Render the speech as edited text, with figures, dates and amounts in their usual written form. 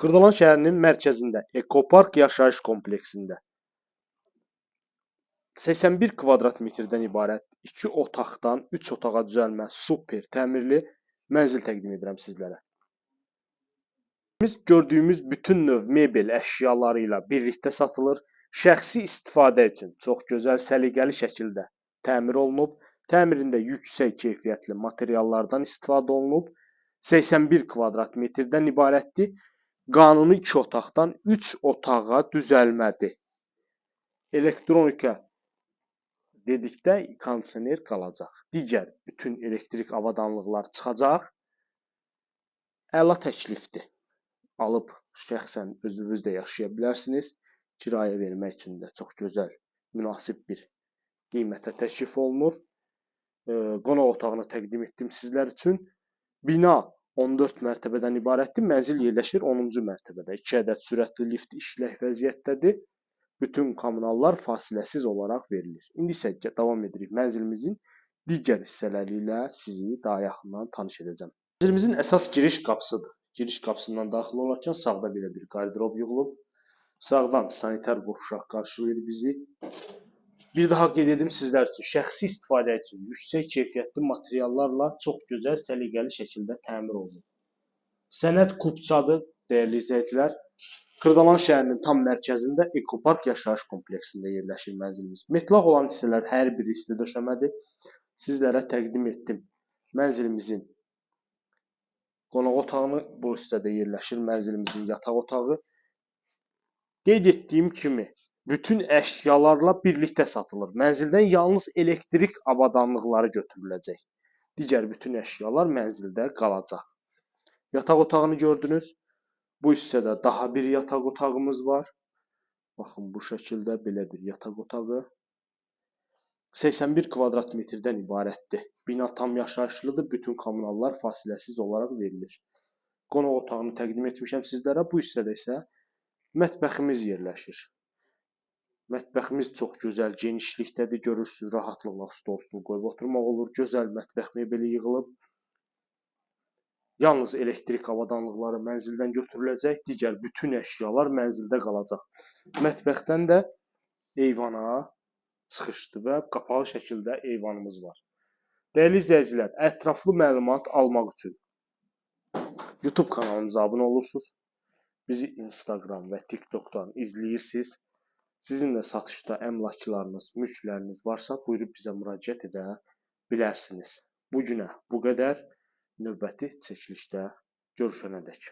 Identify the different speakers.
Speaker 1: Kırdalan şəhərinin mərkəzində Ekopark yaşayış kompleksində 81 kvadrat metrdən ibarət 2 otaqdan 3 otağa düzəlmə super təmirli mənzil təqdim edirəm sizlərə. Biz gördüyümüz bütün növ mebel əşyaları ilə birlikdə satılır. Şəxsi istifadə üçün çox gözəl, səliqəli şəkildə təmir olunub. Təmirində yüksək keyfiyyətli materiallardan istifadə olunub. 81 kvadrat metrdən ibarətdir. Qanuni 2 otaqdan 3 otağa düzəlmədir. Elektronika dedikdə kondisioner qalacaq. Digər bütün elektrik avadanlıqlar çıxacaq. Əla təklifdir. Alıb şəxsən özünüz də yaşaya bilərsiniz. Kirayə vermək üçün də çox gözəl, münasib bir qiymətə təklif olunur. Qonaq otağını təqdim etdim sizlər üçün. Bina 14 mərtəbədən ibarətdir. Mənzil yerləşir 10-cu mərtəbədə. 2 ədəd sürətli lift işlək vəziyyətdədir. Bütün kommunallar fasiləsiz olaraq verilir. İndi isə davam edirik mənzilimizin digər hissələri ilə sizi daha yaxından tanış edəcəm. Mənzilimizin əsas giriş qapısıdır. Giriş qapısından daxil olarkən sağda belə bir qardırob yığılıb. Sağdan sanitar qovşaq qarşılayır bizi. Bir daha qeyd edim sizlər üçün şəxsi istifadə üçün yüksək keyfiyyətli materiallarla çox gözəl, səliqəli şəkildə təmir olunur. Sənəd kubçadır, dəyərli izləyicilər. Kırdalan şəhərinin tam mərkəzində Ekopark yaşayış kompleksində yerləşir mənzilimiz. Metlaq olan hissələr hər biri isti döşəmədir. Sizlərə təqdim etdim mənzilimizin qonaq otağını. Bu hissədə yerləşir mənzilimizin yataq otağı. Qeyd etdiyim kimi, bütün əşyalarla birlikdə satılır. Mənzildən yalnız elektrik avadanlıqları götürüləcək. Digər bütün əşyalar mənzildə qalacaq. Yataq otağını gördünüz. Bu hissədə daha bir yataq otağımız var. Baxın, bu şəkildə belə bir yataq otağı. 81 kvadrat metrdən ibarətdir. Bina tam yaşayışlıdır. Bütün kommunallar fasiləsiz olaraq verilir. Qonaq otağını təqdim etmişəm sizlərə. Bu hissədə isə mətbəximiz yerləşir. Mətbəximiz çox gözəl, genişlikdədir. Görürsünüz, rahatlıqla stol qoyub oturmaq olur. Gözəl mətbəx mebeli yığılıb. Yalnız elektrik avadanlıqları mənzildən götürüləcək. Digər bütün əşyalar mənzildə qalacaq. Mətbəxdən də eyvana çıxışdır və qapalı şəkildə eyvanımız var. Dəyərli izləyicilər, ətraflı məlumat almaq üçün YouTube kanalımıza abunə olursunuz. Bizi Instagram və TikTok'dan izləyirsiniz. Sizin də satışda əmlaklarınız, mülkləriniz varsa, buyurub bizə müraciət edə bilərsiniz. Bu günə bu qədər. Növbəti çəkilişdə görüşənədək.